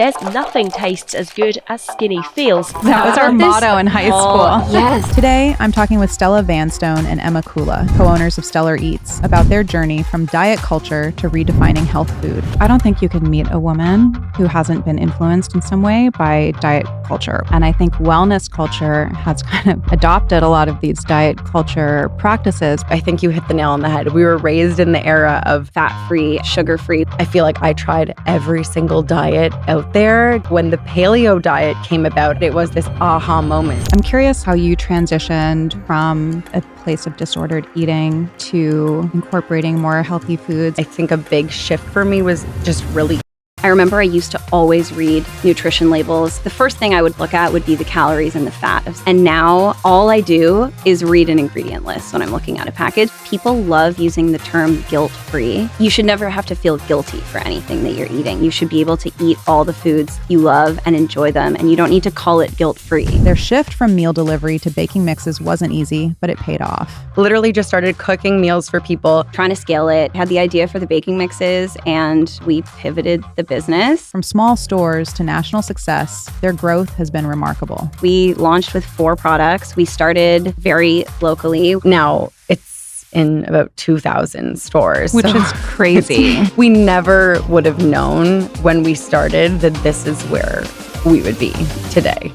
There's nothing tastes as good as skinny feels. That was our motto in high school. Yes. Today, I'm talking with Stella Vanstone and Emma Kula, co-owners of Stella Eats, about their journey from diet culture to redefining health food. I don't think you can meet a woman who hasn't been influenced in some way by diet culture. And I think wellness culture has kind of adopted a lot of these diet culture practices. I think you hit the nail on the head. We were raised in the era of fat-free, sugar-free. I feel like I tried every single diet out there. When the paleo diet came about, it was this aha moment. I'm curious how you transitioned from a place of disordered eating to incorporating more healthy foods. I think a big shift for me was just really I remember I used to always read nutrition labels. The first thing I would look at would be the calories and the fat. And now all I do is read an ingredient list when I'm looking at a package. People love using the term guilt-free. You should never have to feel guilty for anything that you're eating. You should be able to eat all the foods you love and enjoy them, and you don't need to call it guilt-free. Their shift from meal delivery to baking mixes wasn't easy, but it paid off. Literally just started cooking meals for people. Trying to scale it, had the idea for the baking mixes, and we pivoted the business. From small stores to national success, their growth has been remarkable. We launched with 4 products. We started very locally. Now it's in about 2,000 stores. Which is crazy. We never would have known when we started that this is where we would be today.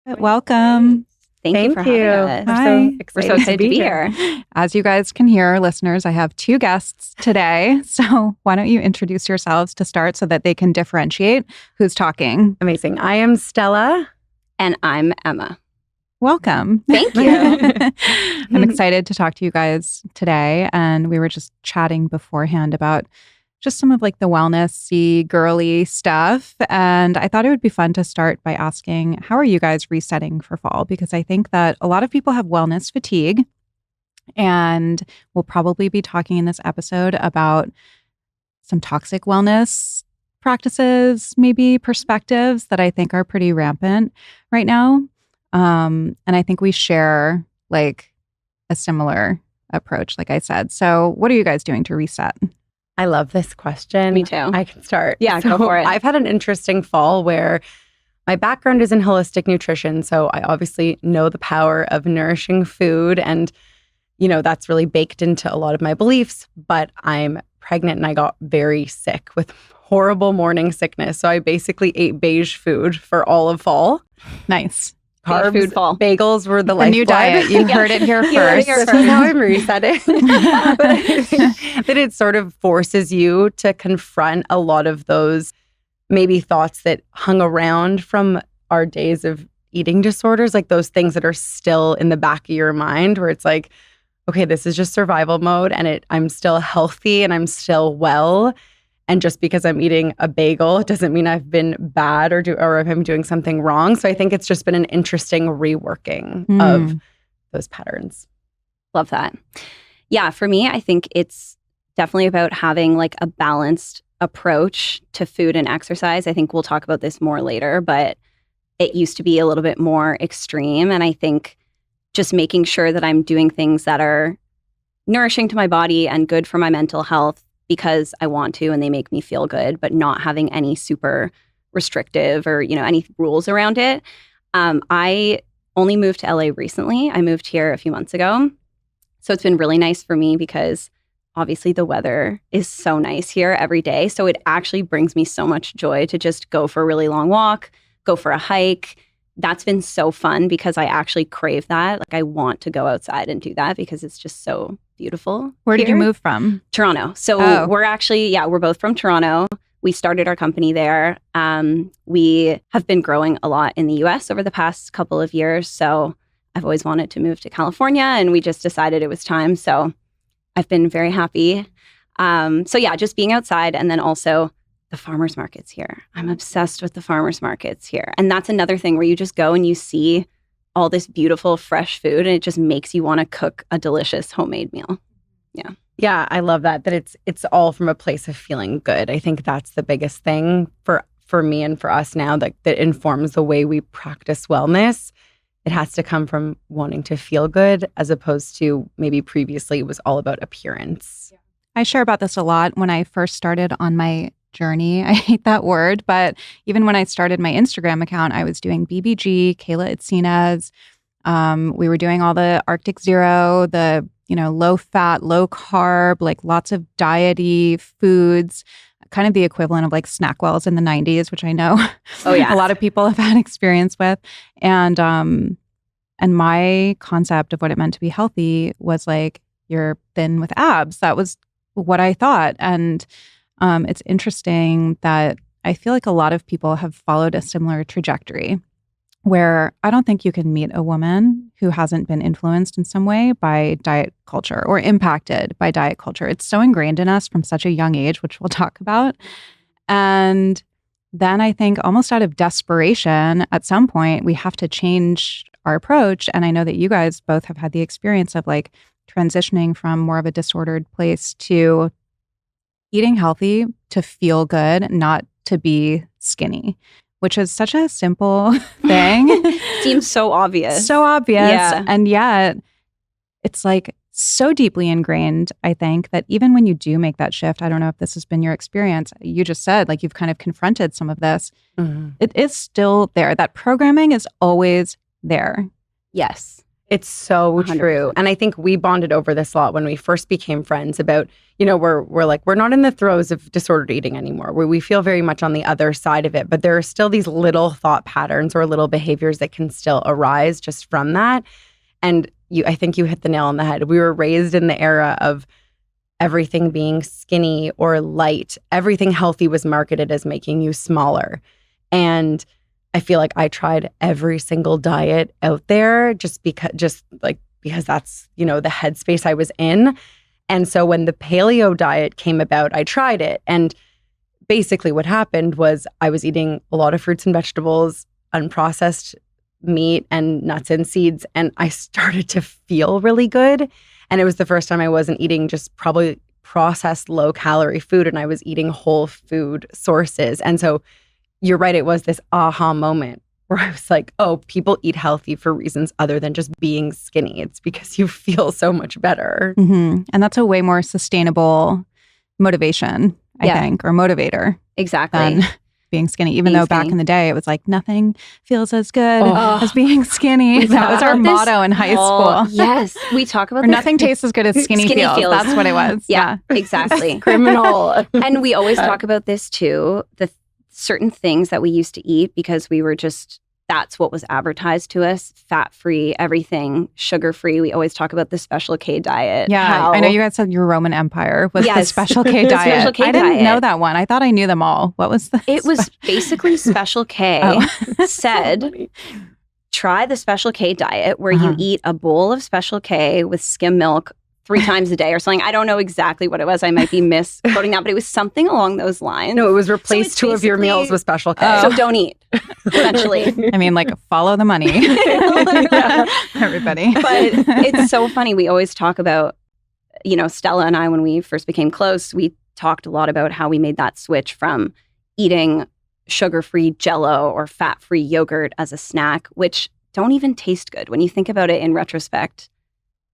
Welcome. Thank you for having us. Hi. We're so excited to be here. As you guys can hear, listeners, I have 2 guests today. So why don't you introduce yourselves to start so that they can differentiate who's talking. Amazing. I am Stella. And I'm Emma. Welcome. Thank you. I'm excited to talk to you guys today. And we were just chatting beforehand about just some of like the wellness-y, girly stuff. And I thought it would be fun to start by asking, how are you guys resetting for fall? Because I think that a lot of people have wellness fatigue. And we'll probably be talking in this episode about some toxic wellness practices, maybe perspectives that I think are pretty rampant right now. And I think we share like a similar approach, like I said. So what are you guys doing to reset? I love this question. Me too. I can start. Yeah, go for it. I've had an interesting fall where my background is in holistic nutrition. So I obviously know the power of nourishing food. And, you know, that's really baked into a lot of my beliefs. But I'm pregnant and I got very sick with horrible morning sickness. So I basically ate beige food for all of fall. Nice. Carbs, food fall. Bagels were the A new diet. You heard it here first. This is how I'm resetting. But I think that it sort of forces you to confront a lot of those maybe thoughts that hung around from our days of eating disorders, like those things that are still in the back of your mind where it's like, okay, this is just survival mode and I'm still healthy and I'm still well. And just because I'm eating a bagel, it doesn't mean I've been bad or if I'm doing something wrong. So I think it's just been an interesting reworking of those patterns. Love that. Yeah, for me, I think it's definitely about having like a balanced approach to food and exercise. I think we'll talk about this more later, but it used to be a little bit more extreme. And I think just making sure that I'm doing things that are nourishing to my body and good for my mental health because I want to and they make me feel good, but not having any super restrictive or, you know, any rules around it. I only moved to LA recently. I moved here a few months ago. So it's been really nice for me because obviously the weather is so nice here every day. So it actually brings me so much joy to just go for a really long walk, go for a hike. That's been so fun because I actually crave that. Like I want to go outside and do that because it's just so beautiful. Where did here. you move from? Toronto. So we're actually, we're both from Toronto. We started our company there. We have been growing a lot in the US over the past couple of years. So I've always wanted to move to California and we just decided it was time. So I've been very happy. Just being outside and then also the farmers markets here. I'm obsessed with the farmers markets here. And that's another thing where you just go and you see all this beautiful fresh food and it just makes you want to cook a delicious homemade meal. Yeah. Yeah, I love that it's all from a place of feeling good. I think that's the biggest thing for me and for us now that informs the way we practice wellness. It has to come from wanting to feel good as opposed to maybe previously it was all about appearance. I share about this a lot. When I first started on my journey. I hate that word, but even when I started my Instagram account, I was doing BBG, Kayla Itzinez. We were doing all the Arctic Zero, the, low fat, low carb, like lots of diety foods, kind of the equivalent of like Snackwells in the 90s, which I know a lot of people have had experience with. And my concept of what it meant to be healthy was like, you're thin with abs. That was what I thought. And it's interesting that I feel like a lot of people have followed a similar trajectory, where I don't think you can meet a woman who hasn't been influenced in some way by diet culture or impacted by diet culture. It's so ingrained in us from such a young age, which we'll talk about. And then I think almost out of desperation, at some point, we have to change our approach. And I know that you guys both have had the experience of like transitioning from more of a disordered place to eating healthy to feel good, not to be skinny, which is such a simple thing. Seems so obvious. So obvious. Yeah. And yet it's like so deeply ingrained, I think, that even when you do make that shift, I don't know if this has been your experience. You just said like you've kind of confronted some of this. Mm-hmm. It is still there. That programming is always there. Yes. It's so 100%. true. And I think we bonded over this a lot when we first became friends about, we're like, we're not in the throes of disordered eating anymore, where we feel very much on the other side of it. But there are still these little thought patterns or little behaviors that can still arise just from that. And I think you hit the nail on the head. We were raised in the era of everything being skinny or light. Everything healthy was marketed as making you smaller. And I feel like I tried every single diet out there because that's, the headspace I was in. And so when the paleo diet came about, I tried it. And basically what happened was I was eating a lot of fruits and vegetables, unprocessed meat and nuts and seeds. And I started to feel really good. And it was the first time I wasn't eating just probably processed low calorie food, and I was eating whole food sources. And so you're right, it was this aha moment where I was like, oh, people eat healthy for reasons other than just being skinny. It's because you feel so much better. Mm-hmm. And that's a way more sustainable motivation, I think, or motivator. Exactly. Than being skinny, even though back in the day it was like nothing feels as good as being skinny. That was our motto in high school. Yes. We talk about or nothing tastes as good as skinny feels. That's what it was. Yeah, exactly. Criminal. And we always talk about this too, the certain things that we used to eat because we were just, that's what was advertised to us. Fat-free, everything, sugar-free. We always talk about the Special K diet. Yeah, I know you guys said your Roman Empire was the Special K diet. Special K I didn't know that one. I thought I knew them all. What was the It was basically Special K said, try the Special K diet where you eat a bowl of Special K with skim milk 3 times a day or something. I don't know exactly what it was. I might be misquoting that, but it was something along those lines. No, it was replace 2 of your meals with Special K. So don't eat, essentially. I mean, like, follow the money. Everybody. But it's so funny. We always talk about, Stella and I, when we first became close, we talked a lot about how we made that switch from eating sugar-free Jell-O or fat-free yogurt as a snack, which don't even taste good. When you think about it in retrospect,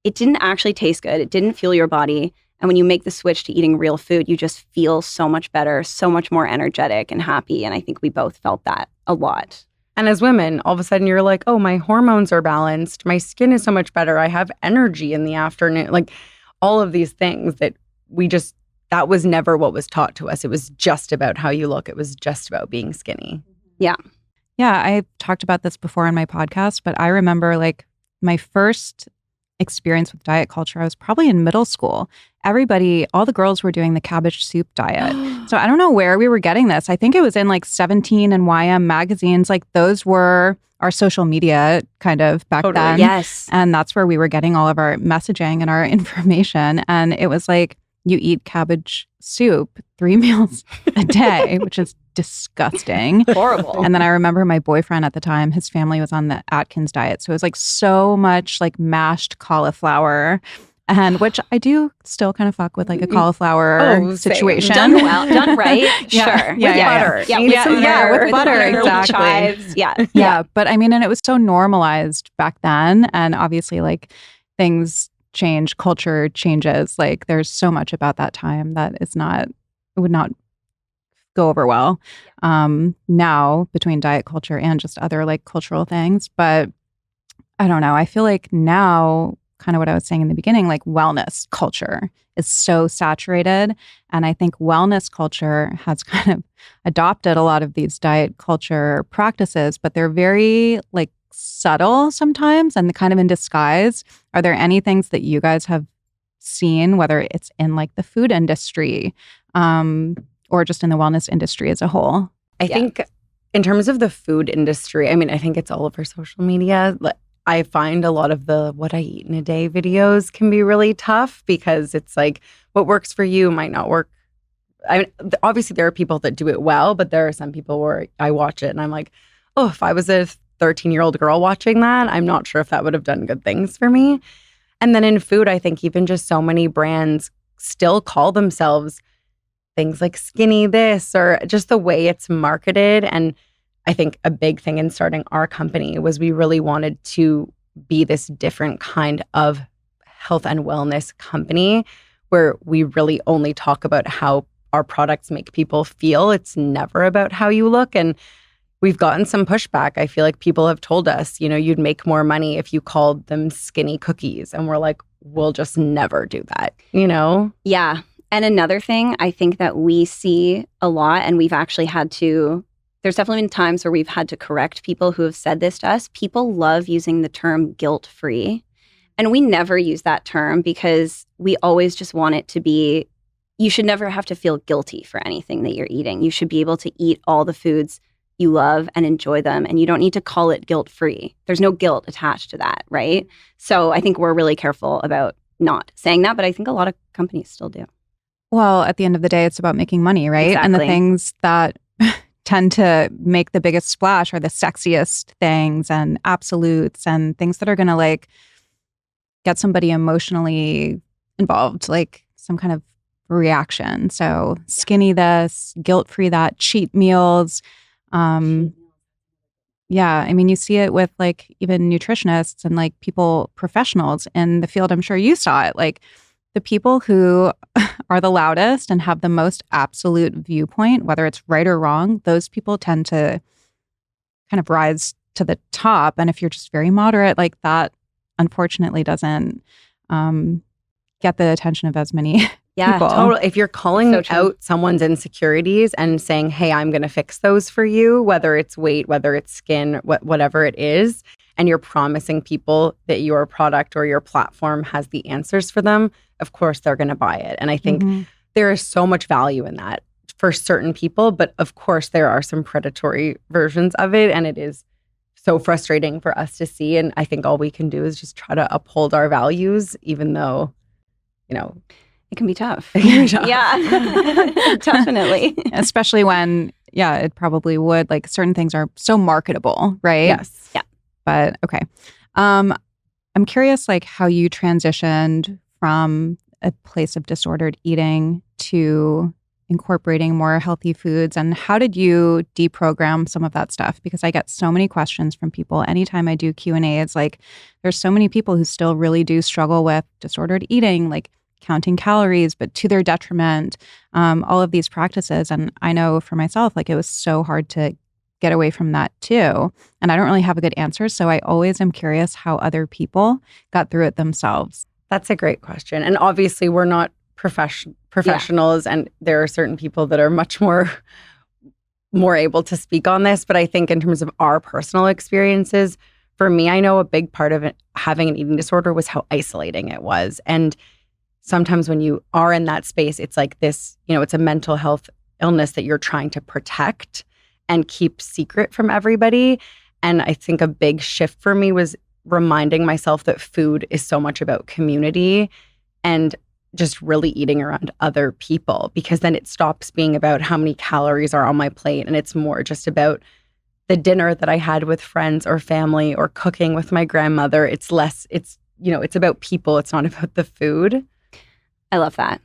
it didn't actually taste good. It didn't fuel your body. And when you make the switch to eating real food, you just feel so much better, so much more energetic and happy. And I think we both felt that a lot. And as women, all of a sudden you're like, oh, my hormones are balanced. My skin is so much better. I have energy in the afternoon. Like all of these things that that was never what was taught to us. It was just about how you look. It was just about being skinny. Yeah. Yeah. I've talked about this before on my podcast, but I remember like my first experience with diet culture, I was probably in middle school. All the girls were doing the cabbage soup diet. So I don't know where we were getting this. I think it was in like 17 and YM magazines. Like those were our social media kind of back then. Yes. And that's where we were getting all of our messaging and our information. And it was like, you eat cabbage soup 3 meals a day, which is disgusting. Horrible. And then I remember my boyfriend at the time, his family was on the Atkins diet. So it was like so much like mashed cauliflower, and which I do still kind of fuck with like a cauliflower situation. Done well, done right. Sure. With butter. Yeah, with butter. Exactly. Chives. Yeah. But I mean, and it was so normalized back then. And obviously like things change, culture changes. Like there's so much about that time that would not go over well now between diet culture and just other like cultural things. But I don't know. I feel like now, kind of what I was saying in the beginning, like wellness culture is so saturated. And I think wellness culture has kind of adopted a lot of these diet culture practices, but they're very like subtle sometimes and kind of in disguise. Are there any things that you guys have seen, whether it's in like the food industry or just in the wellness industry as a whole? I think in terms of the food industry, I mean, I think it's all over social media. I find a lot of the what I eat in a day videos can be really tough because it's like what works for you might not work. I mean, obviously there are people that do it well, but there are some people where I watch it and I'm like, oh, if I was a 13-year-old girl watching that, I'm not sure if that would have done good things for me. And then in food, I think even just so many brands still call themselves things like skinny this or just the way it's marketed. And I think a big thing in starting our company was we really wanted to be this different kind of health and wellness company where we really only talk about how our products make people feel. It's never about how you look. And we've gotten some pushback. I feel like people have told us, you'd make more money if you called them skinny cookies. And we're like, we'll just never do that, Yeah. And another thing I think that we see a lot, and we've actually had to, there's definitely been times where we've had to correct people who have said this to us. People love using the term guilt-free. And we never use that term because we always just want it to be, you should never have to feel guilty for anything that you're eating. You should be able to eat all the foods you love and enjoy them. And you don't need to call it guilt-free. There's no guilt attached to that, right? So I think we're really careful about not saying that, but I think a lot of companies still do. Well, at the end of the day, it's about making money, right? Exactly. And the things that tend to make the biggest splash are the sexiest things and absolutes and things that are going to like get somebody emotionally involved, like some kind of reaction. So skinny this, guilt-free that, cheat meals. Yeah, I mean, you see it with like even nutritionists and like people, professionals in the field. I'm sure you saw it. Like the people who are the loudest and have the most absolute viewpoint, whether it's right or wrong, those people tend to kind of rise to the top. And if you're just very moderate, like that, unfortunately doesn't get the attention of as many people. Totally. If you're calling So true. out someone's insecurities and saying, hey, I'm going to fix those for you, whether it's weight, whether it's skin, whatever it is, and you're promising people that your product or your platform has the answers for them, of course they're going to buy it. And I think there is so much value in that for certain people, but of course there are some predatory versions of it, and it is so frustrating for us to see. And I think all we can do is just try to uphold our values, even though, It can be tough. it can be tough. Yeah, definitely. Especially when, it probably would. Like certain things are so marketable, right? Yes. Yeah. But okay. I'm curious like how you transitioned from a place of disordered eating to incorporating more healthy foods, and how did you deprogram some of that stuff? Because I get so many questions from people anytime I do Q&A. It's like there's so many people who still really do struggle with disordered eating, like counting calories, but to their detriment, all of these practices. And I know for myself, like it was so hard to get away from that too. And I don't really have a good answer. So I always am curious how other people got through it themselves. That's a great question. And obviously we're not professionals, and there are certain people that are much more able to speak on this. But I think in terms of our personal experiences, for me, I know a big part of it, having an eating disorder was how isolating it was. And sometimes when you are in that space, it's like this, it's a mental health illness that you're trying to protect and keep secret from everybody. And I think a big shift for me was reminding myself that food is so much about community and just really eating around other people, because then it stops being about how many calories are on my plate, and it's more just about the dinner that I had with friends or family or cooking with my grandmother. It's about people. It's not about the food. I love that.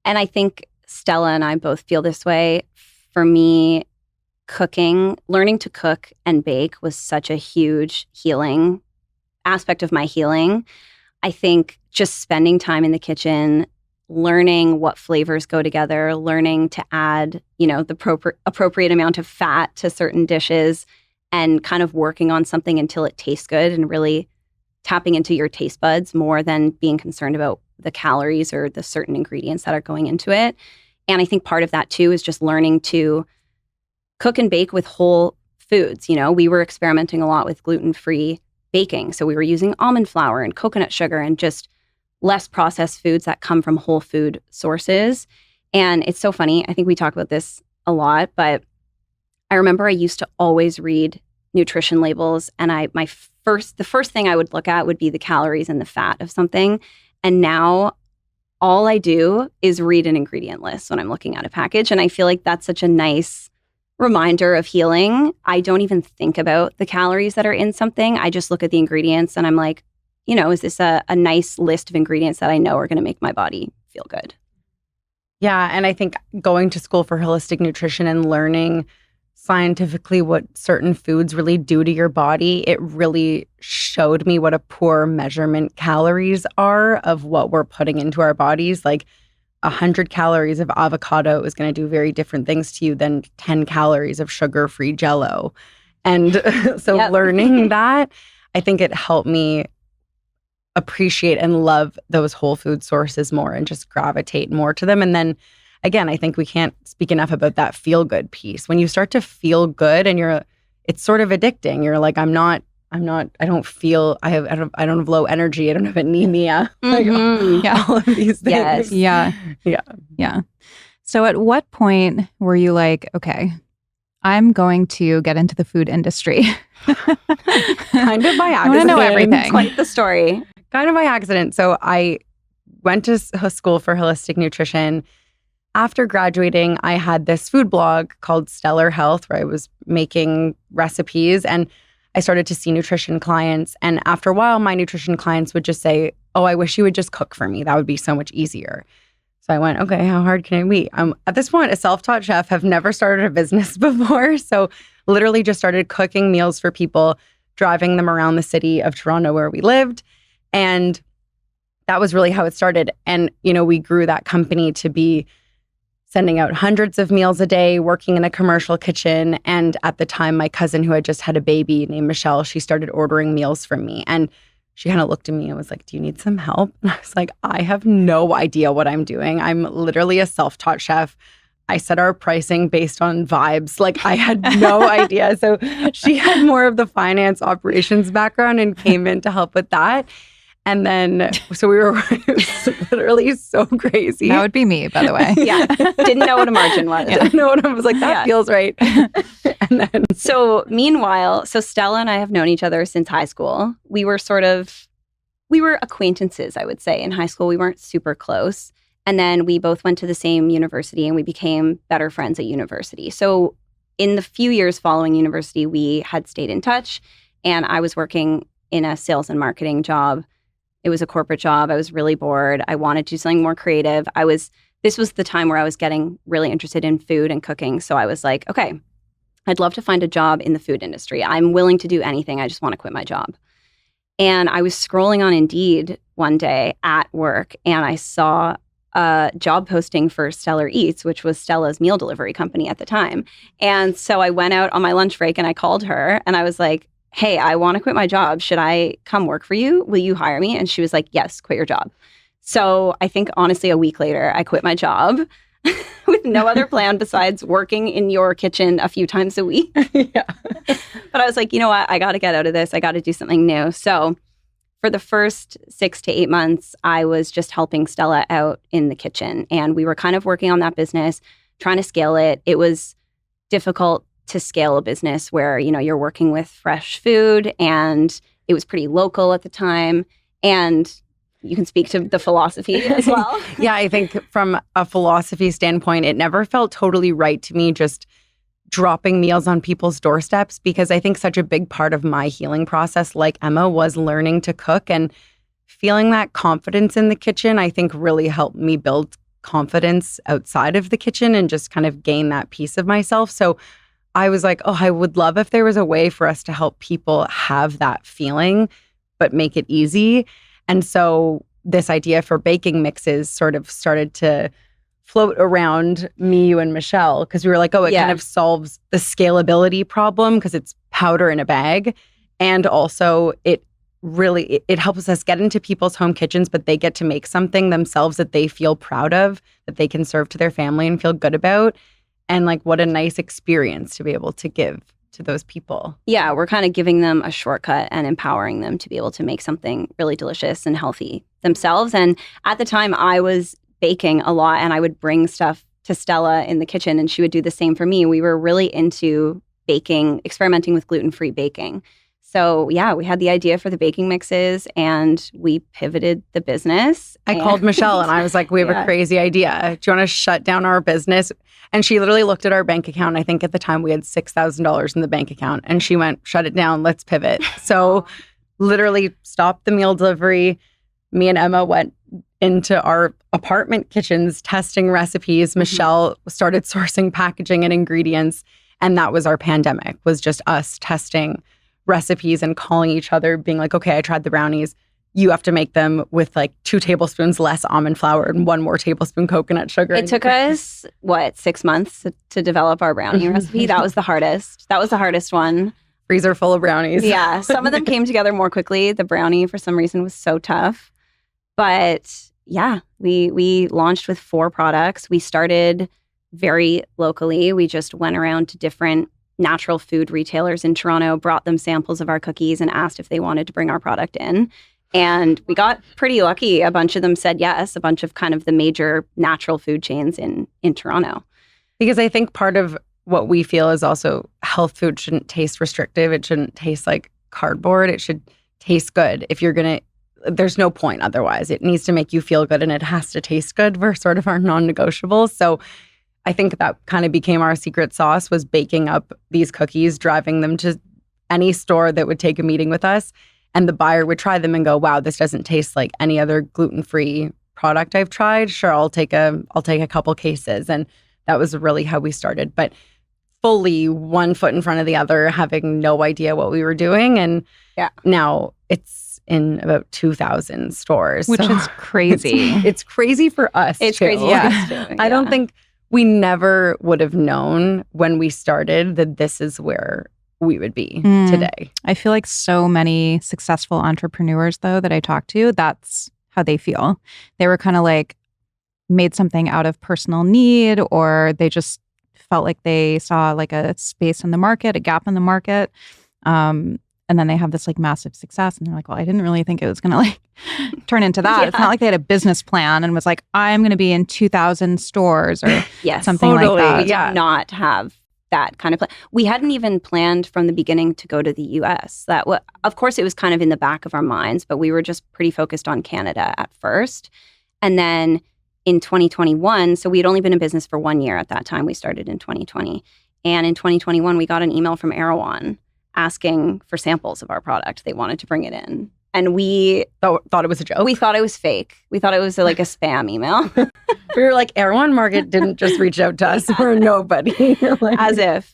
And I think Stella and I both feel this way. For me, learning to cook and bake was such a huge healing aspect of my healing. I think just spending time in the kitchen, learning what flavors go together, learning to add, the appropriate amount of fat to certain dishes, and kind of working on something until it tastes good and really tapping into your taste buds more than being concerned about the calories or the certain ingredients that are going into it. And I think part of that too is just learning to cook and bake with whole foods. We were experimenting a lot with gluten-free baking. So we were using almond flour and coconut sugar and just less processed foods that come from whole food sources. And it's so funny. I think we talk about this a lot, but I remember I used to always read nutrition labels, and the first thing I would look at would be the calories and the fat of something. And now all I do is read an ingredient list when I'm looking at a package. And I feel like that's such a nice reminder of healing. I don't even think about the calories that are in something. I just look at the ingredients and I'm like, is this a nice list of ingredients that I know are going to make my body feel good? Yeah. And I think going to school for holistic nutrition and learning scientifically what certain foods really do to your body, it really showed me what a poor measurement calories are of what we're putting into our bodies. Like 100 calories of avocado is going to do very different things to you than 10 calories of sugar-free Jell-O. And so learning that, I think it helped me appreciate and love those whole food sources more and just gravitate more to them. And then again, I think we can't speak enough about that feel good piece. When you start to feel good and it's sort of addicting. You're like, I don't have low energy. I don't have anemia. Mm-hmm. All of these things. Yes. Yeah. So at what point were you like, okay, I'm going to get into the food industry? Kind of by accident. I want to know everything. Quite the story. Kind of by accident. So I went to school for holistic nutrition. After graduating, I had this food blog called Stellar Health where I was making recipes, and I started to see nutrition clients. And after a while, my nutrition clients would just say, oh, I wish you would just cook for me. That would be so much easier. So I went, okay, how hard can it be? I'm at this point a self-taught chef, have never started a business before. So literally just started cooking meals for people, driving them around the city of Toronto where we lived. And that was really how it started. And, we grew that company to be sending out hundreds of meals a day, working in a commercial kitchen. And at the time, my cousin who had just had a baby named Michelle, she started ordering meals from me. And she kind of looked at me and was like, do you need some help? And I was like, I have no idea what I'm doing. I'm literally a self-taught chef. I set our pricing based on vibes. Like I had no idea. So she had more of the finance operations background and came in to help with that. And then, so it was literally so crazy. That would be me, by the way. Yeah. Didn't know what a margin was. Didn't know what I was like, that feels right. And then, so meanwhile, Stella and I have known each other since high school. We were acquaintances, I would say, in high school. We weren't super close. And then we both went to the same university and we became better friends at university. So in the few years following university, we had stayed in touch, and I was working in a sales and marketing job. It was a corporate job. I was really bored. I wanted to do something more creative. This was the time where I was getting really interested in food and cooking. So I was like, okay, I'd love to find a job in the food industry. I'm willing to do anything. I just want to quit my job. And I was scrolling on Indeed one day at work, and I saw a job posting for Stellar Eats, which was Stella's meal delivery company at the time. And so I went out on my lunch break and I called her and I was like, hey, I want to quit my job. Should I come work for you? Will you hire me? And she was like, yes, quit your job. So I think honestly, a week later, I quit my job with no other plan besides working in your kitchen a few times a week. Yeah. But I was like, you know what? I got to get out of this. I got to do something new. So for the first 6 to 8 months, I was just helping Stella out in the kitchen. And we were kind of working on that business, trying to scale it. It was difficult to scale a business where, you're working with fresh food, and it was pretty local at the time. And you can speak to the philosophy as well. Yeah, I think from a philosophy standpoint, it never felt totally right to me just dropping meals on people's doorsteps, because I think such a big part of my healing process, like Emma, was learning to cook, and feeling that confidence in the kitchen, I think really helped me build confidence outside of the kitchen and just kind of gain that piece of myself. So I was like, oh, I would love if there was a way for us to help people have that feeling, but make it easy. And so this idea for baking mixes sort of started to float around me, you, and Michelle, because we were like, oh, it kind of solves the scalability problem because it's powder in a bag. And also it helps us get into people's home kitchens, but they get to make something themselves that they feel proud of, that they can serve to their family and feel good about. And like, what a nice experience to be able to give to those people. Yeah, we're kind of giving them a shortcut and empowering them to be able to make something really delicious and healthy themselves. And at the time, I was baking a lot, and I would bring stuff to Stella in the kitchen, and she would do the same for me. We were really into baking, experimenting with gluten-free baking. So yeah, we had the idea for the baking mixes, and we pivoted the business. I called Michelle and I was like, we have a crazy idea. Do you want to shut down our business? And she literally looked at our bank account. I think at the time we had $6,000 in the bank account, and she went, shut it down, let's pivot. So literally stopped the meal delivery. Me and Emma went into our apartment kitchens testing recipes. Michelle started sourcing packaging and ingredients. And that was our pandemic, was just us testing recipes and calling each other, being like, okay, I tried the brownies. You have to make them with like 2 tablespoons less almond flour and 1 more tablespoon coconut sugar. It took us, 6 months to develop our brownie recipe. That was the hardest. That was the hardest one. Freezer full of brownies. Yeah. Some of them came together more quickly. The brownie, for some reason, was so tough. But yeah, we launched with 4 products. We started very locally. We just went around to different natural food retailers in Toronto, brought them samples of our cookies and asked if they wanted to bring our product in. And we got pretty lucky. A bunch of them said yes, a bunch of kind of the major natural food chains in Toronto. Because I think part of what we feel is also health food shouldn't taste restrictive. It shouldn't taste like cardboard. It should taste good. If you're going to, there's no point otherwise. It needs to make you feel good and it has to taste good. We're sort of our non-negotiables. So I think that kind of became our secret sauce, was baking up these cookies, driving them to any store that would take a meeting with us. And the buyer would try them and go, wow, this doesn't taste like any other gluten-free product I've tried. Sure, I'll take a couple cases. And that was really how we started. But fully one foot in front of the other, having no idea what we were doing. And now it's in about 2,000 stores. Which is crazy. It's crazy for us. It's too. crazy. Yeah. I don't think we never would have known when we started that this is where we would be today. I feel like so many successful entrepreneurs, though, that I talk to, that's how they feel. They were kind of like made something out of personal need, or they just felt like they saw like a space in the market, a gap in the market. And then they have this like massive success and they're like, well, I didn't really think it was going to like turn into that. It's not like they had a business plan and was like, I'm going to be in 2,000 stores or something like that. We did not have that kind of plan. We hadn't even planned from the beginning to go to the US. Of course, it was kind of in the back of our minds, but we were just pretty focused on Canada at first. And then in 2021, so we had only been in business for 1 year at that time. We started in 2020. And in 2021, we got an email from Erewhon asking for samples of our product. They wanted to bring it in. And we thought it was a joke. We thought it was fake. We thought it was like a spam email. We were like, Erewhon Market didn't just reach out to us. We're nobody. Like, as if.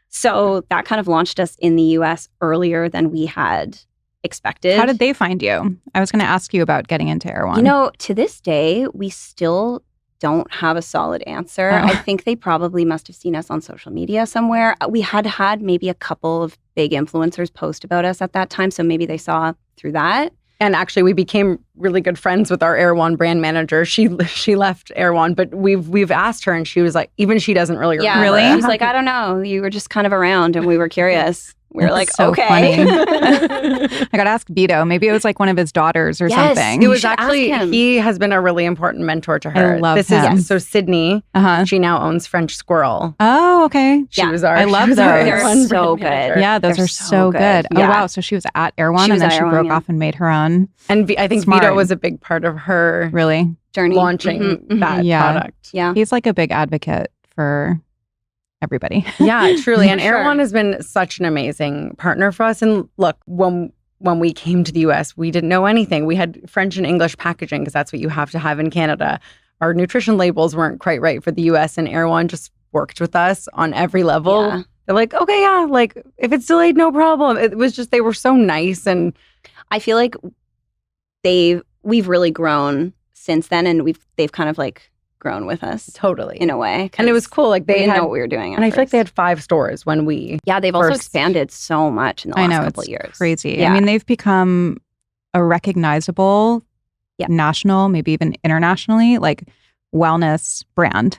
So that kind of launched us in the US earlier than we had expected. How did they find you? I was going to ask you about getting into Erewhon. You know, to this day, we still don't have a solid answer. I think they probably must have seen us on social media somewhere. We had maybe a couple of big influencers post about us at that time, so maybe they saw through that. And actually, we became really good friends with our Erewhon brand manager. She left Erewhon, but we've asked her, and she was like, even she doesn't really remember. Really? She was like, I don't know. You were just kind of around, and we were curious. We were like, so okay. Funny. I got to ask Vito. Maybe it was like one of his daughters or something. It was actually, he has been a really important mentor to her. I love him. So Sydney, she now owns French Squirrel. Oh, okay. I love those. They're so good. Yeah, those are so good. Oh, wow. So she was at Erewhon and then she broke off and made her own. And I think Vito was a big part of her journey launching that product. Yeah. He's like a big advocate for everybody. Yeah, truly. And Erewhon has been such an amazing partner for us. And look, when we came to the US, we didn't know anything. We had French and English packaging because that's what you have to have in Canada. Our nutrition labels weren't quite right for the US, and Erewhon just worked with us on every level. Yeah. They're like, okay, like if it's delayed, no problem. It was just, they were so nice. And I feel like they we've really grown since then, and they've kind of like grown with us Totally. in a way. And it was cool. Like They they didn't had, know what we were doing. and I feel like they had 5 stores when we. Yeah, they've also first- expanded so much in the last couple of years. Crazy. Yeah. I mean, they've become a recognizable national, maybe even internationally, like wellness brand.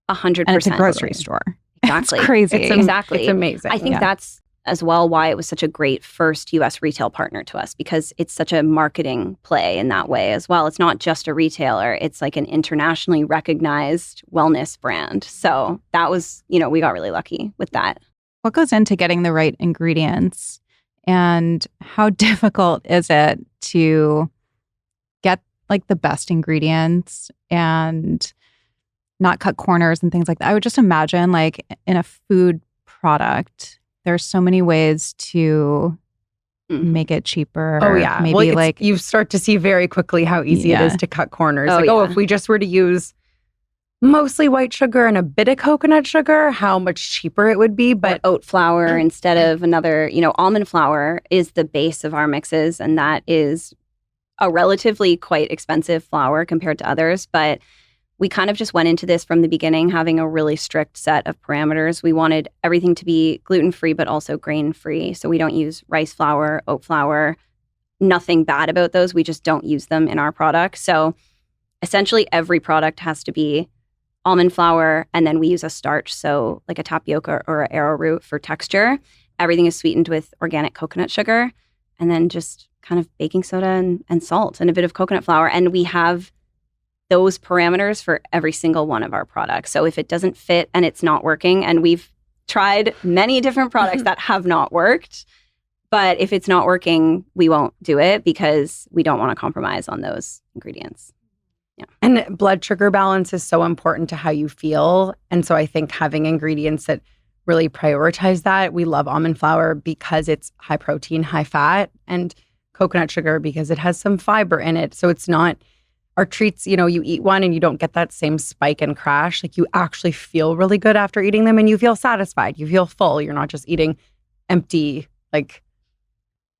100%. And it's a grocery store. Exactly. It's crazy. Exactly. It's amazing. I think that's as well why it was such a great first US retail partner to us, because it's such a marketing play in that way as well. It's not just a retailer, it's like an internationally recognized wellness brand. So that was, we got really lucky with that. What goes into getting the right ingredients, and how difficult is it to get like the best ingredients and not cut corners and things like that? I would just imagine like in a food product, there's so many ways to make it cheaper. Oh, yeah. Maybe well, you start to see very quickly how easy it is to cut corners. If we just were to use mostly white sugar and a bit of coconut sugar, how much cheaper it would be. But oat flour instead of another, almond flour is the base of our mixes. And that is a relatively quite expensive flour compared to others. But we kind of just went into this from the beginning having a really strict set of parameters. We wanted everything to be gluten-free, but also grain-free. So we don't use rice flour, oat flour, nothing bad about those. We just don't use them in our product. So essentially every product has to be almond flour, and then we use a starch, so like a tapioca or an arrowroot for texture. Everything is sweetened with organic coconut sugar, and then just kind of baking soda and salt and a bit of coconut flour. And we have those parameters for every single one of our products. So if it doesn't fit and it's not working, and we've tried many different products that have not worked, but if it's not working, we won't do it because we don't want to compromise on those ingredients. Yeah. And blood sugar balance is so important to how you feel. And so I think having ingredients that really prioritize that. We love almond flour because it's high protein, high fat, and coconut sugar because it has some fiber in it. So it's not our treats, you eat one and you don't get that same spike and crash. Like you actually feel really good after eating them and you feel satisfied. You feel full. You're not just eating empty, like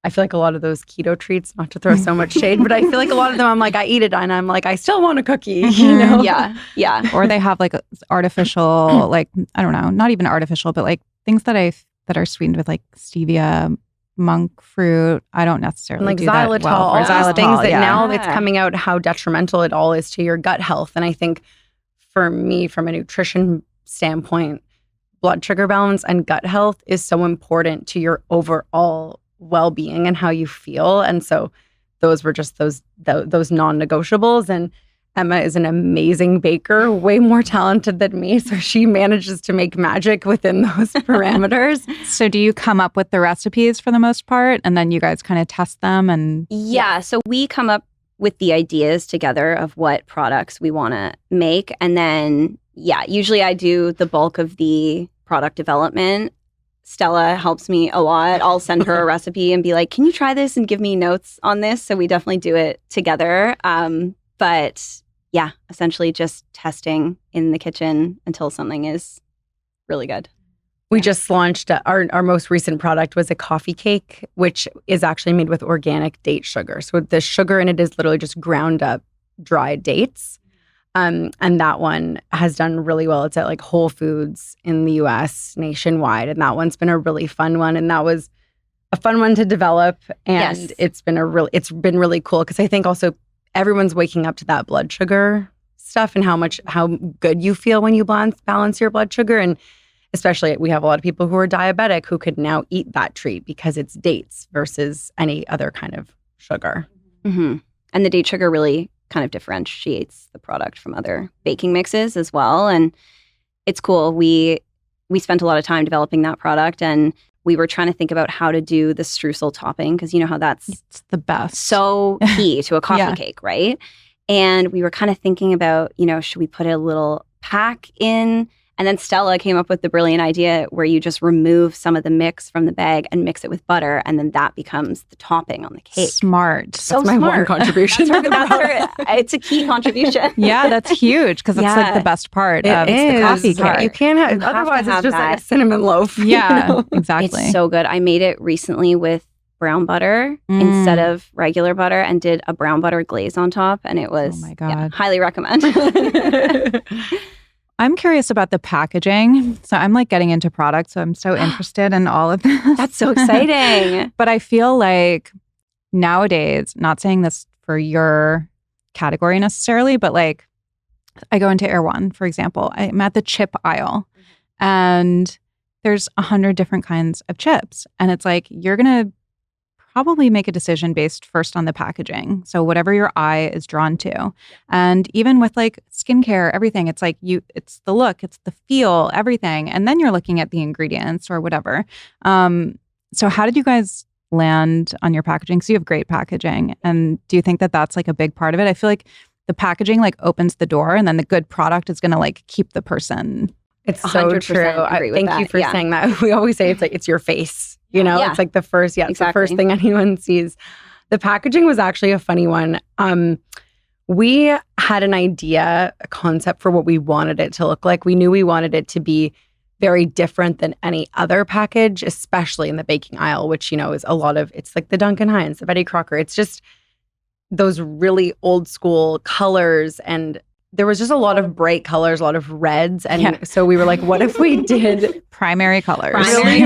I feel like a lot of those keto treats, not to throw so much shade, but I feel like a lot of them, I'm like, I eat it and I'm like, I still want a cookie, Yeah, yeah. Or they have like artificial, like, I don't know, not even artificial, but like things that are sweetened with like stevia, monk fruit. I don't necessarily like do xylitol, that well. all these things that now Yeah. it's coming out how detrimental it all is to your gut health. And I think for me, from a nutrition standpoint, blood sugar balance and gut health is so important to your overall well-being and how you feel. And so those were just those non-negotiables. And Emma is an amazing baker, way more talented than me. So she manages to make magic within those parameters. So do you come up with the recipes for the most part and then you guys kind of test them? And Yeah, so we come up with the ideas together of what products we want to make. And then, usually I do the bulk of the product development. Stella helps me a lot. I'll send her a recipe and be like, can you try this and give me notes on this? So we definitely do it together. But yeah, essentially just testing in the kitchen until something is really good. We just launched our most recent product was a coffee cake, which is actually made with organic date sugar. So the sugar in it is literally just ground up dried dates. And that one has done really well. It's at like Whole Foods in the US nationwide. And that one's been a really fun one. And that was a fun one to develop. And Yes. it's been really cool because I think also everyone's waking up to that blood sugar stuff and how good you feel when you balance your blood sugar. And especially we have a lot of people who are diabetic who could now eat that treat because it's dates versus any other kind of sugar. Mm-hmm. And the date sugar really kind of differentiates the product from other baking mixes as well. And it's cool. We spent a lot of time developing that product, and we were trying to think about how to do the streusel topping because you know how that's it's the best. so key to a coffee cake, right? And we were kind of thinking about, should we put a little pack in? And then Stella came up with the brilliant idea where you just remove some of the mix from the bag and mix it with butter, and then that becomes the topping on the cake. Smart. So That's my smart. one contribution. It's a key contribution. Yeah, that's huge because it's like the best part of the coffee cake. You can't have, You have otherwise to it's have just like that. a cinnamon loaf. Yeah, exactly. It's so good. I made it recently with brown butter instead of regular butter and did a brown butter glaze on top. And it was, oh my God. highly recommend. I'm curious about the packaging. So I'm like getting into products. So I'm so interested in all of this. That's so exciting. But I feel like nowadays, not saying this for your category necessarily, but like I go into Erewhon, for example. I'm at the chip aisle and there's 100 different kinds of chips. And it's like, you're going to probably make a decision based first on the packaging. So whatever your eye is drawn to. And even with like skincare, everything, it's like it's the look, it's the feel, everything. And then you're looking at the ingredients or whatever. So how did you guys land on your packaging? So you have great packaging. And do you think that that's like a big part of it? I feel like the packaging like opens the door and then the good product is going to like keep the person. It's so true. Thank you for saying that. We always say it's your face. You know, it's like the first, it's the first thing anyone sees. The packaging was actually a funny one. We had an idea, a concept for what we wanted it to look like. We knew we wanted it to be very different than any other package, especially in the baking aisle, which, you know, is a lot of, it's like the Duncan Hines, the Betty Crocker. It's just those really old school colors. And there was just a lot of bright colors, a lot of reds. And so we were like, what if we did primary colors? Primary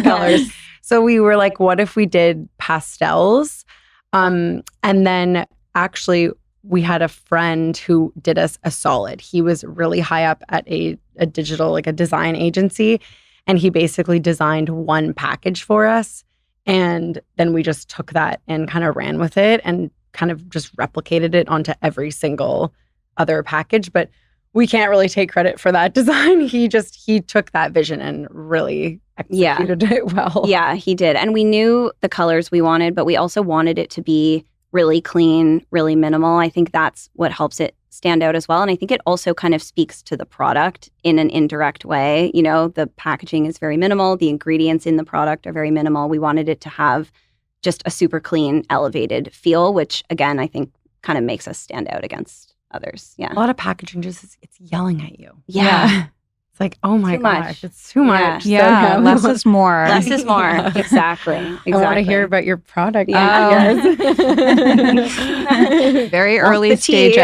colors. So we were like, what if we did pastels? And then actually we had a friend who did us a solid. He was really high up at a digital, like a design agency. And he basically designed one package for us. And then we just took that and kind of ran with it and kind of just replicated it onto every single other package. But we can't really take credit for that design. He took that vision and really executed it well. Yeah, he did. And we knew the colors we wanted, but we also wanted it to be really clean, really minimal. I think that's what helps it stand out as well. And I think it also kind of speaks to the product in an indirect way. You know, the packaging is very minimal. The ingredients in the product are very minimal. We wanted it to have just a super clean, elevated feel, which again, I think kind of makes us stand out against others. Yeah. A lot of packaging it's yelling at you. Yeah. It's like, oh my gosh, it's too much. Yeah. So, less is more. Less is more. Yeah. Exactly. I want to hear about your product. Yeah. Very early stages.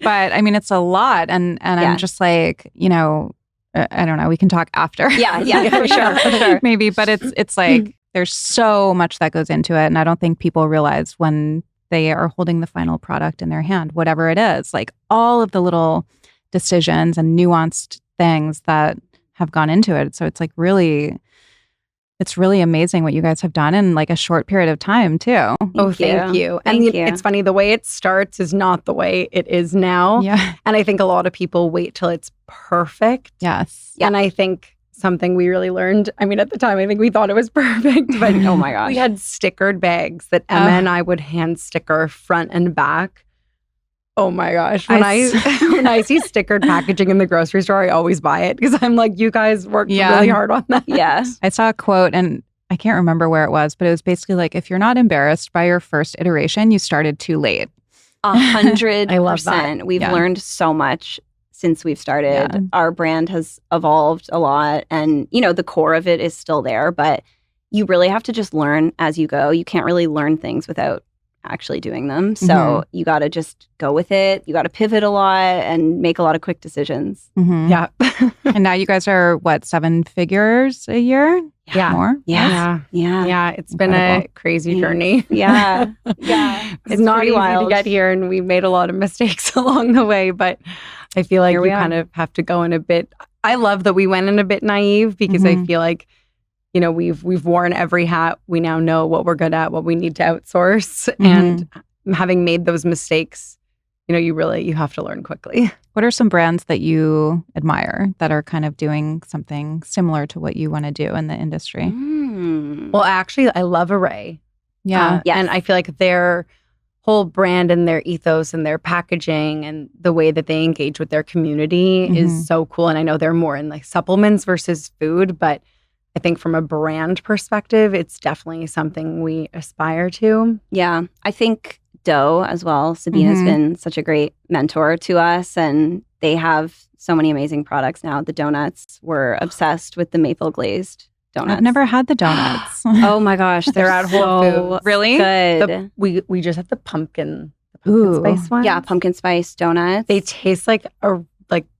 But I mean, it's a lot. And I'm just like, you know, I don't know. We can talk after. Yeah, for sure. Maybe. But it's like, there's so much that goes into it. And I don't think people realize when they are holding the final product in their hand, whatever it is, like all of the little decisions and nuanced things that have gone into it. So it's like it's really amazing what you guys have done in like a short period of time too. Thank you. And it's funny, the way it starts is not the way it is now. Yeah. And I think a lot of people wait till it's perfect. Yes. And I think something we really learned, I mean, at the time, I think we thought it was perfect, but oh my gosh. We had stickered bags that Emma and I would hand sticker front and back. Oh my gosh. When I see stickered packaging in the grocery store, I always buy it because I'm like, you guys worked really hard on that. Yeah. I saw a quote and I can't remember where it was, but it was basically like, if you're not embarrassed by your first iteration, you started too late. 100%. I love that. We've learned so much since we've started. Yeah. Our brand has evolved a lot and, you know, the core of it is still there, but you really have to just learn as you go. You can't really learn things without actually doing them. So you got to just go with it. You got to pivot a lot and make a lot of quick decisions. Mm-hmm. Yeah. And now you guys are what, 7 figures a year? Yeah. More? Yeah. It's been a crazy journey. Yeah. It's not easy to get here and we made a lot of mistakes along the way, but I feel like you kind of have to go in a bit. I love that we went in a bit naive because I feel like, you know, we've worn every hat. We now know what we're good at, what we need to outsource. And having made those mistakes, you know, you have to learn quickly. What are some brands that you admire that are kind of doing something similar to what you want to do in the industry? Well, actually, I love Array. Yeah. And I feel like their whole brand and their ethos and their packaging and the way that they engage with their community is so cool. And I know they're more in like supplements versus food, but I think from a brand perspective, it's definitely something we aspire to. Yeah. I think Dough as well. Sabina's been such a great mentor to us and they have so many amazing products now. The donuts, we're obsessed with the maple glazed donuts. I've never had the donuts. Oh my gosh, They're at Whole so Foods. Really? good. We just have the pumpkin Ooh. spice one. Yeah, pumpkin spice donuts. They taste like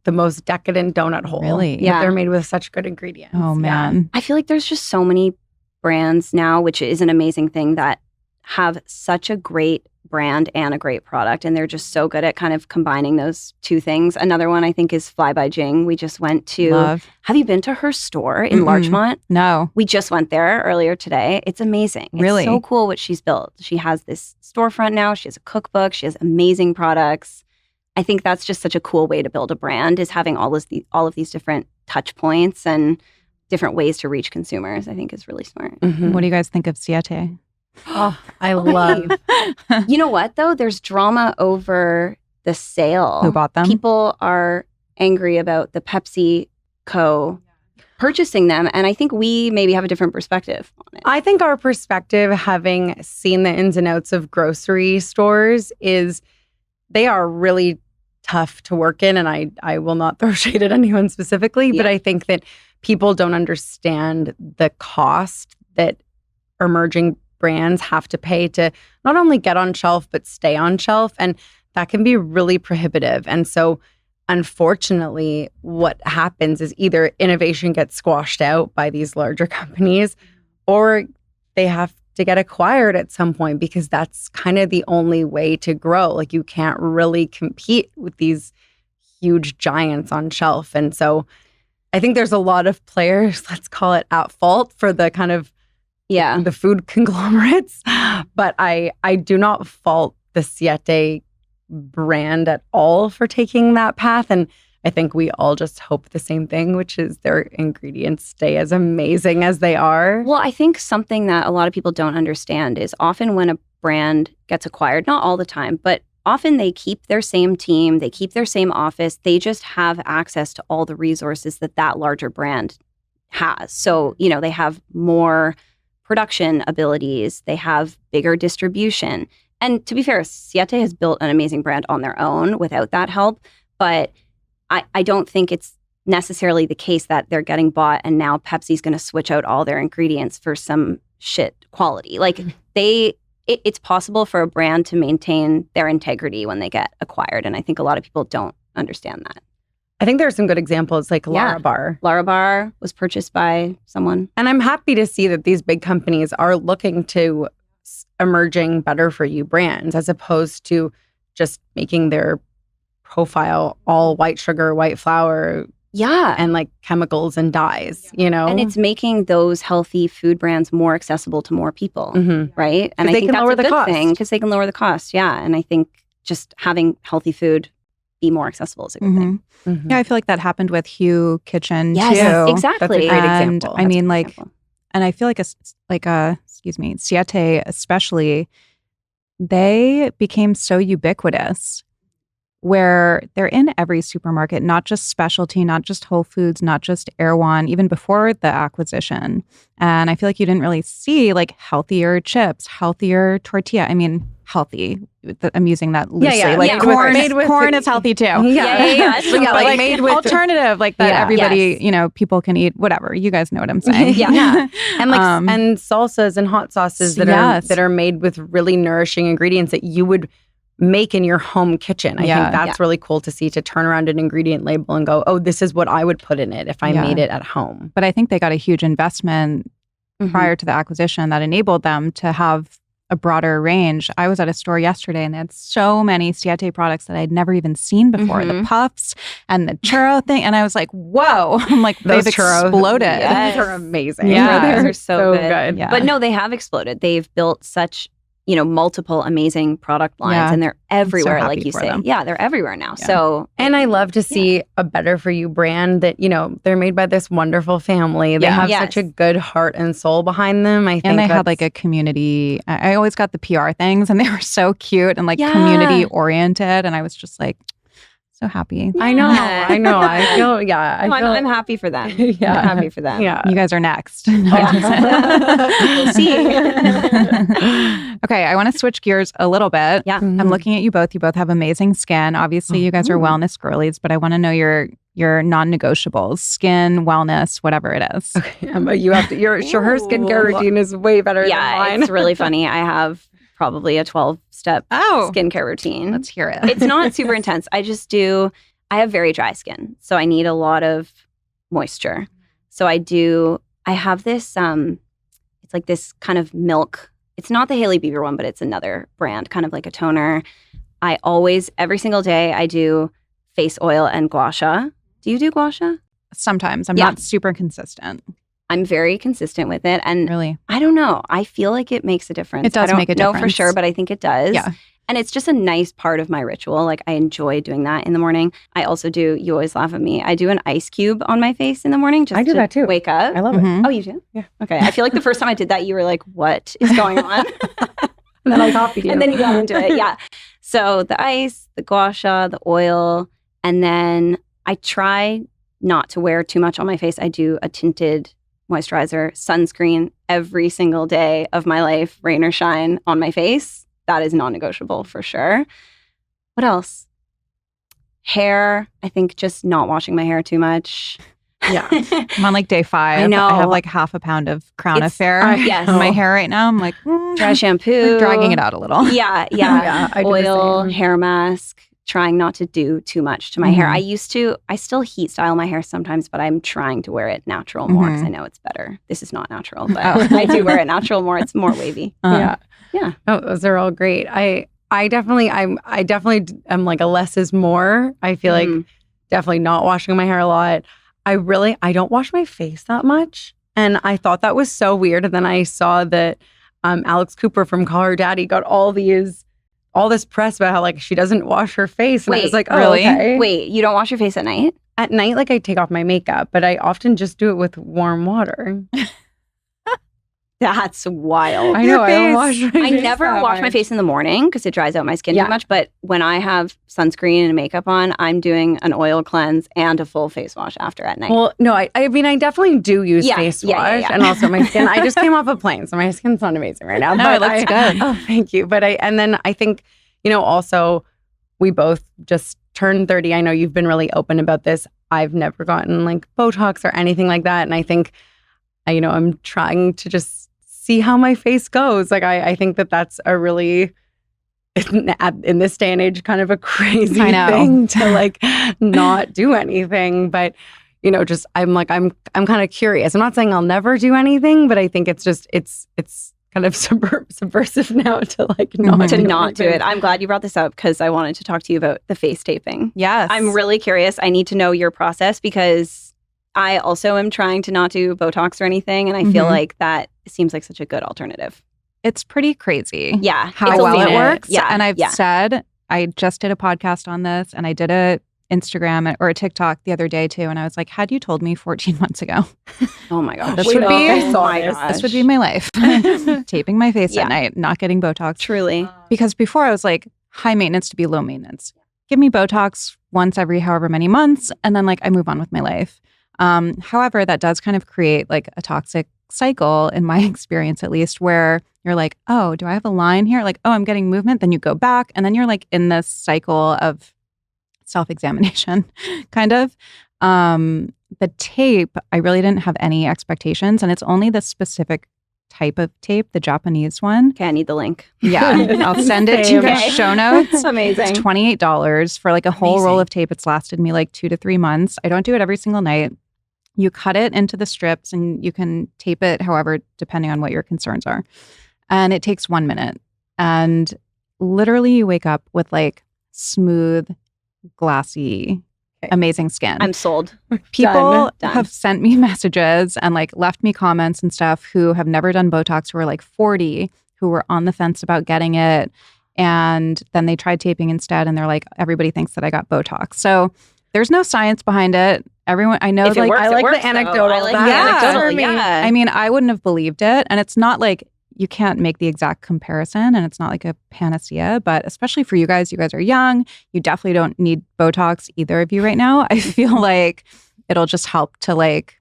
the most decadent donut hole. Really? But Yeah. they're made with such good ingredients. Oh, Yeah. man. I feel like there's just so many brands now, which is an amazing thing, that have such a great brand and a great product. And they're just so good at kind of combining those two things. Another one I think is Fly by Jing. We just went to, Love. have you been to her store in Mm-mm. Larchmont? No. We just went there earlier today. It's amazing. Really? It's so cool what she's built. She has this storefront now. She has a cookbook. She has amazing products. I think that's just such a cool way to build a brand, is having all of these different touch points and different ways to reach consumers. I think is really smart. Mhm. What do you guys think of Siete? Oh, I love. You know what, though? There's drama over the sale. Who bought them? People are angry about the PepsiCo purchasing them. And I think we maybe have a different perspective on it. I think our perspective, having seen the ins and outs of grocery stores, is they are really tough to work in. And I will not throw shade at anyone specifically, but Yeah. I think that people don't understand the cost that emerging brands have to pay to not only get on shelf, but stay on shelf. And that can be really prohibitive. And so, unfortunately, what happens is either innovation gets squashed out by these larger companies, or they have to get acquired at some point, because that's kind of the only way to grow. Like, you can't really compete with these huge giants on shelf. And so I think there's a lot of players, let's call it, at fault for the kind of Yeah. the food conglomerates. But I do not fault the Siete brand at all for taking that path. And I think we all just hope the same thing, which is their ingredients stay as amazing as they are. Well, I think something that a lot of people don't understand is often when a brand gets acquired, not all the time, but often they keep their same team, they keep their same office, they just have access to all the resources that that larger brand has. So, you know, they have more production abilities, they have bigger distribution. And to be fair, Siete has built an amazing brand on their own without that help, but I don't think it's necessarily the case that they're getting bought and now Pepsi's going to switch out all their ingredients for some shit quality. Like, it's possible for a brand to maintain their integrity when they get acquired. And I think a lot of people don't understand that. I think there are some good examples, like Yeah. Larabar. Larabar was purchased by someone. And I'm happy to see that these big companies are looking to emerging better for you brands, as opposed to just making their profile all white sugar, white flour, Yeah. and like chemicals and dyes, you know? And it's making those healthy food brands more accessible to more people, Mhm. right? And I they think can that's lower a the good cost. thing because they can lower the cost. Yeah. And I think just having healthy food be more accessible is a good thing. Mhm. Yeah, I feel like that happened with Hugh Kitchen Yes, too. exactly. That's a great And example. I mean, like, Example. and I feel like Siete especially, they became so ubiquitous where they're in every supermarket, not just specialty, not just Whole Foods, not just Erewhon, even before the acquisition. And I feel like you didn't really see like healthier chips, healthier tortilla. I mean, healthy. I'm using that loosely. yeah. Like Made with- corn is healthy too. Yeah. Yeah. Yeah, But, like made with alternative, like that Yeah. everybody, Yes. people can eat whatever. You guys know what I'm saying. Yeah. and like Um, and salsas and hot sauces Yes. that are made with really nourishing ingredients that you would make in your home kitchen. I Yeah. think that's really cool to see, to turn around an ingredient label and go, oh, this is what I would put in it if I Yeah. made it at home. But I think they got a huge investment Mhm. prior to the acquisition that enabled them to have a broader range. I was at a store yesterday and they had so many Siete products that I'd never even seen before. The Mhm. puffs and the churro thing. And I was like, whoa. I'm like, Those they've churros, exploded. Yes. Those are amazing. Yeah. Those are so good. Yeah. But no, they have exploded. They've built such, multiple amazing product lines Yeah. and they're everywhere, happy like you for say. them. Yeah, they're everywhere now. Yeah. So, And I love to see a better for you brand that, they're made by this wonderful family. They Yeah. have Yes. such a good heart and soul behind them. I think And they had like that's- a community. I always got the PR things and they were so cute and like Yeah. community oriented. And I was just like, so happy. I know. Yeah. I know. I feel, yeah. I no, feel, I'm happy for them. Yeah. I'm happy for them. Yeah. You guys are next. We'll see. Okay, I want to switch gears a little bit. Yeah. I'm looking at you both. You both have amazing skin. Obviously, you guys are wellness girlies, but I want to know your your non-negotiables, skin, wellness, whatever it is. Okay, Emma, you have to. You're sure her skincare routine is way better than mine. It's really funny. I have probably a 12-step skincare routine. Let's hear it. It's not super intense. I have very dry skin, so I need a lot of moisture. So I have this, it's like this kind of milk. It's not the Hailey Bieber one, but it's another brand, kind of like a toner. Every single day, I do face oil and gua sha. Do you do gua sha? Sometimes. I'm not super consistent. I'm very consistent with it. And really, I don't know. I feel like it makes a difference. It does make a difference. I don't know for sure, but I think it does. Yeah. And it's just a nice part of my ritual. Like, I enjoy doing that in the morning. I also do, you always laugh at me, I do an ice cube on my face in the morning just I do to that too. wake up. I love it. Mhm. Oh, you do? Yeah. Okay. I feel like the first time I did that, you were like, what is going on? And then I copied you. And then you got into it. Yeah. So the ice, the gua sha, the oil, and then I try not to wear too much on my face. I do a tinted moisturizer, sunscreen every single day of my life, rain or shine, on my face. That is non-negotiable for sure. What else? Hair. I think just not washing my hair too much. Yeah. I'm on like day 5. I know. I have like half a pound of Crown It's- Affair yes. on my hair right now. I'm like, Dry shampoo. dragging it out a little. Yeah. Yeah, I do the Oil, same. hair mask. Trying not to do too much to my hair. Mhm. I still heat style my hair sometimes, but I'm trying to wear it natural more because Mhm. I know it's better. This is not natural, but Oh. I do wear it natural more. It's more wavy. Yeah. Yeah. Oh, those are all great. I definitely am like a less is more. I feel like Mhm. definitely not washing my hair a lot. I don't wash my face that much. And I thought that was so weird. And then I saw that Alex Cooper from Call Her Daddy got all this press about how like she doesn't wash her face. And I Wait, was like, oh, really? okay. Wait, you don't wash your face at night? At night, like I take off my makeup, but I often just do it with warm water. That's wild. I know. I don't face. wash my I face never that wash my much. face in the morning because it dries out my skin Yeah. too much. But when I have sunscreen and makeup on, I'm doing an oil cleanse and a full face wash after at night. Well, no, I mean, I definitely do use Yeah, face yeah, wash yeah, yeah. and also my skin. I just came off a plane, so my skin's not amazing right now. No, but it looks good. Oh, thank you. And then I think, also we both just turned 30. I know you've been really open about this. I've never gotten like Botox or anything like that. And I think, I'm trying to just see how my face goes. Like, I think that's a really, in this day and age, kind of a crazy I know. thing to like not do anything. But, I'm kind of curious. I'm not saying I'll never do anything, but I think it's kind of subversive now to like not Mhm. to do not do anything. it. I'm glad you brought this up because I wanted to talk to you about the face taping. Yes. I'm really curious. I need to know your process because I also am trying to not do Botox or anything. And I feel Mhm. like that seems like such a good alternative. It's pretty crazy. Yeah. How it's well it elite. works. Yeah. And I've yeah. said, I just did a podcast on this and I did a Instagram or a TikTok the other day too. And I was like, had you told me 14 months ago, Oh my gosh. This would be- I saw my this. gosh. this would be my life. Taping my face Yeah. at night, not getting Botox. Truly. Because before I was like, high maintenance to be low maintenance. Give me Botox once every however many months. And then like I move on with my life. However, that does kind of create like a toxic cycle in my experience, at least, where you're like, oh, do I have a line here? Like, oh, I'm getting movement. Then you go back and then you're like in this cycle of self-examination kind of. The tape, I really didn't have any expectations. And it's only the specific type of tape, the Japanese one. Okay, I need the link. Yeah. I'll send it to you in Okay. show notes. Amazing. It's $28 for like a whole roll Amazing. of tape. It's lasted me like 2 to 3 months. I don't do it every single night. You cut it into the strips and you can tape it however, depending on what your concerns are. And it takes 1 minute. And literally you wake up with like smooth, glassy, Okay. amazing skin. I'm sold. People Done. have sent me messages and like left me comments and stuff who have never done Botox, who are like 40, who were on the fence about getting it. And then they tried taping instead. And they're like, everybody thinks that I got Botox. So there's no science behind it. Everyone, I know, If it like, works, I it like the works, though. anecdotal. I like That the Yeah. anecdotal. for me. Yeah. I mean, I wouldn't have believed it. And it's not like you can't make the exact comparison and it's not like a panacea, but especially for you guys are young. You definitely don't need Botox, either of you right now. I feel like it'll just help to like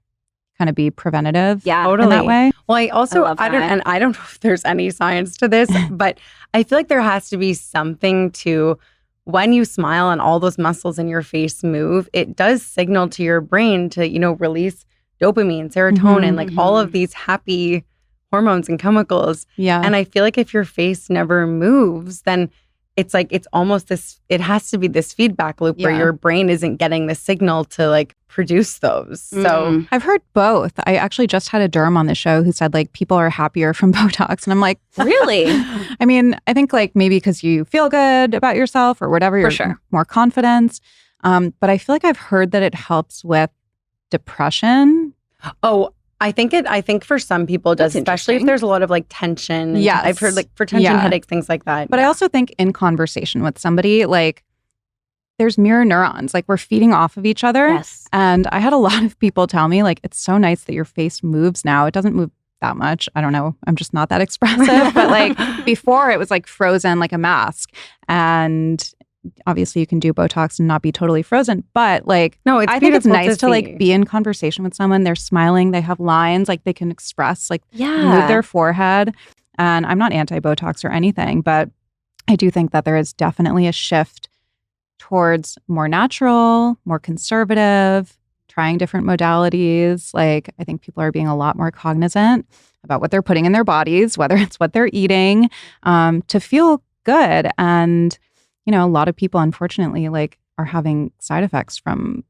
kind of be preventative Yeah. in that Totally. way. Well, I also, I love I don't that. know if there's any science to this, but I feel like there has to be something to when you smile and all those muscles in your face move, it does signal to your brain to, release dopamine, serotonin, like all of these happy hormones and chemicals. Yeah. And I feel like if your face never moves, then it's like, it's almost this, it has to be this feedback loop where your brain isn't getting the signal to like produce those. So I've heard both. I actually just had a derm on the show who said like people are happier from Botox. And I'm like, really? I mean, I think like maybe because you feel good about yourself or whatever, you're more confidence. But I feel like I've heard that it helps with depression. Oh, I think for some people it does, especially if there's a lot of like tension. Yes. I've heard like for tension headaches, things like that. But I also think in conversation with somebody, like there's mirror neurons, like we're feeding off of each other. Yes. And I had a lot of people tell me like, it's so nice that your face moves now. It doesn't move that much. I don't know. I'm just not that expressive. But like before it was like frozen like a mask. And obviously you can do Botox and not be totally frozen, but like, no, I think it's nice to like be in conversation with someone. They're smiling, they have lines, like they can express, like move their forehead. And I'm not anti-Botox or anything, but I do think that there is definitely a shift towards more natural, more conservative, trying different modalities. Like I think people are being a lot more cognizant about what they're putting in their bodies, whether it's what they're eating, to feel good. And a lot of people, unfortunately, like are having side effects from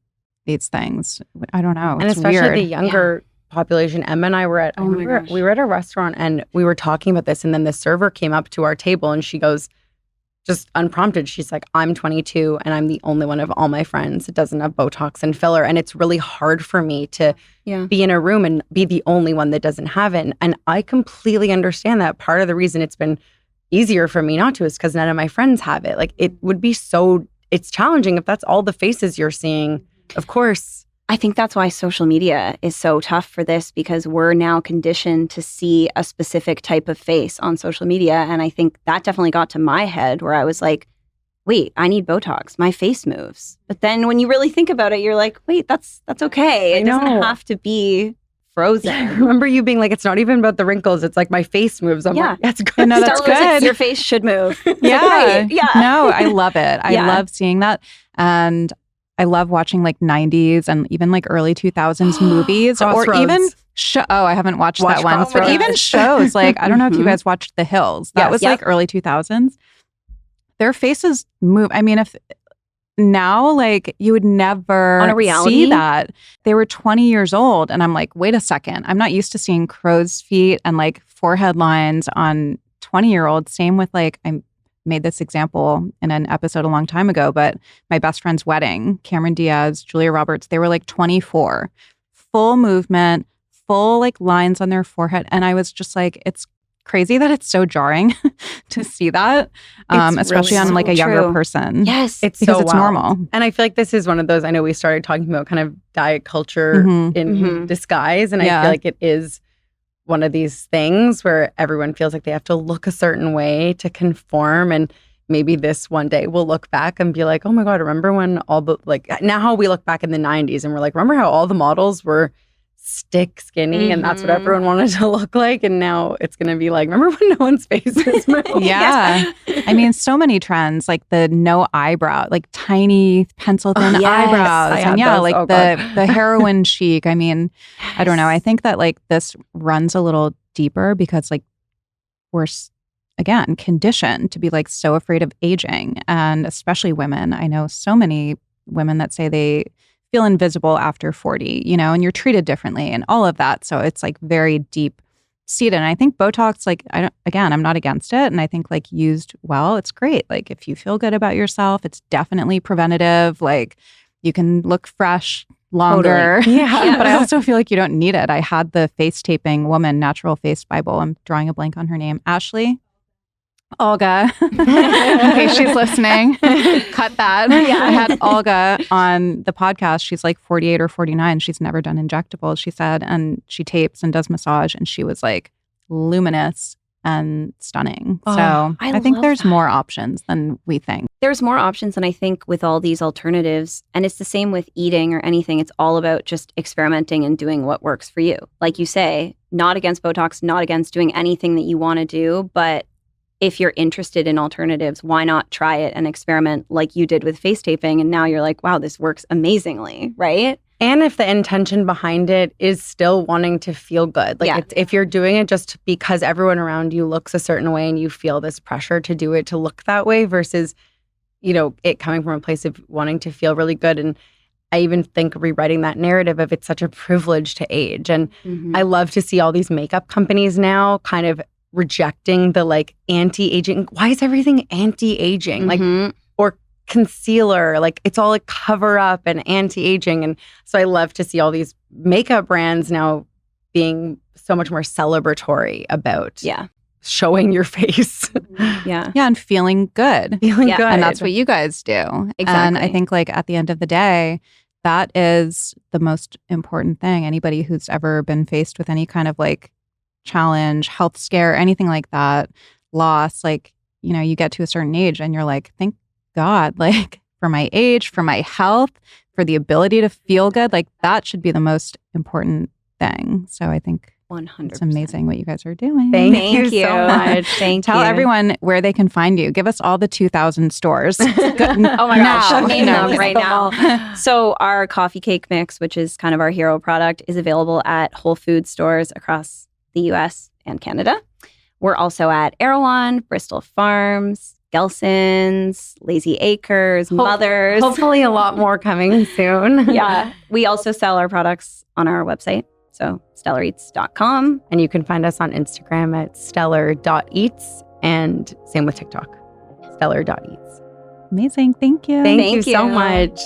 these things. I don't know. And especially weird. The younger population. Emma and I were at, we were at a restaurant and we were talking about this. And then the server came up to our table and she goes, just unprompted, she's like, I'm 22 and I'm the only one of all my friends that doesn't have Botox and filler. And it's really hard for me to be in a room and be the only one that doesn't have it. And I completely understand that. Part of the reason it's been easier for me not to is because none of my friends have it. Like it would be it's challenging if that's all the faces you're seeing. Of course. I think that's why social media is so tough for this, because we're now conditioned to see a specific type of face on social media. And I think that definitely got to my head where I was like, wait, I need Botox. My face moves. But then when you really think about it, you're like, wait, that's okay. It doesn't have to be frozen. I remember you being like, it's not even about the wrinkles. It's like my face moves. I'm like, that's good. No, that's good. Your face should move. Yeah. No, I love it. I love seeing that. And I love watching like 90s and even like early 2000s movies or even I haven't watched that one. But even shows like, I don't know if you guys watched The Hills. That was like early 2000s. Their faces move. I mean, if now, like you would never on a reality see that. They were 20 years old. And I'm like, wait a second. I'm not used to seeing crow's feet and like forehead lines on 20-year-olds. Same with like, I made this example in an episode a long time ago, but my best friend's wedding, Cameron Diaz, Julia Roberts, they were like 24, full movement, full like lines on their forehead. And I was just like, it's crazy that it's so jarring to see that, especially on like a younger person. Yes. It's because so it's normal. And I feel like this is one of those, I know we started talking about kind of diet culture in disguise. And I feel like it is one of these things where everyone feels like they have to look a certain way to conform. And maybe this one day we'll look back and be like, oh my God, remember when all the, like now how we look back in the 90s and we're like, remember how all the models were stick skinny and that's what everyone wanted to look like, and now it's going to be like, remember when no one's faces moved? I mean, so many trends, like the no eyebrow, like tiny pencil thin eyebrows, and like the heroin chic. I mean, I don't know. I think that like this runs a little deeper because like we're again conditioned to be like so afraid of aging, and especially women. I know so many women that say they feel invisible after 40, and you're treated differently and all of that. So it's like very deep seated. And I think Botox, like, I'm not against it. And I think like used well, it's great. Like if you feel good about yourself, it's definitely preventative. Like you can look fresh longer. Totally. Yeah. But I also feel like you don't need it. I had the face taping woman, Natural Face Bible. I'm drawing a blank on her name. Olga, in case she's listening, cut that. I had Olga on the podcast. She's like 48 or 49. She's never done injectables, she said, and she tapes and does massage, and she was like luminous and stunning. So I think there's more options than we think. There's more options than I think with all these alternatives. And it's the same with eating or anything. It's all about just experimenting and doing what works for you. Like you say, not against Botox, not against doing anything that you want to do, but if you're interested in alternatives, why not try it and experiment like you did with face taping? And now you're like, wow, this works amazingly, right? And if the intention behind it is still wanting to feel good, like if you're doing it just because everyone around you looks a certain way and you feel this pressure to do it to look that way versus, it coming from a place of wanting to feel really good. And I even think rewriting that narrative of it's such a privilege to age. And I love to see all these makeup companies now kind of rejecting the like anti-aging. Why is everything anti-aging? Like, or concealer, like it's all like cover up and anti-aging. And so I love to see all these makeup brands now being so much more celebratory about showing your face. Yeah, and feeling good. Feeling good. And that's what you guys do. Exactly. And I think like at the end of the day, that is the most important thing. Anybody who's ever been faced with any kind of like challenge, health scare, anything like that, loss, like, you get to a certain age and you're like, thank God, like for my age, for my health, for the ability to feel good, like that should be the most important thing. So I think 100%. It's amazing what you guys are doing. Thank you so much. Tell everyone where they can find you. Give us all the 2,000 stores. Oh my gosh, name them right now. So our coffee cake mix, which is kind of our hero product, is available at Whole Foods stores across the US and Canada. We're also at Erewhon, Bristol Farms, Gelson's, Lazy Acres, Mother's. Hopefully a lot more coming soon. Yeah. We also sell our products on our website. So stellareats.com. And you can find us on Instagram at stellar.eats and same with TikTok, stellar.eats. Amazing. Thank you. Thank you so much.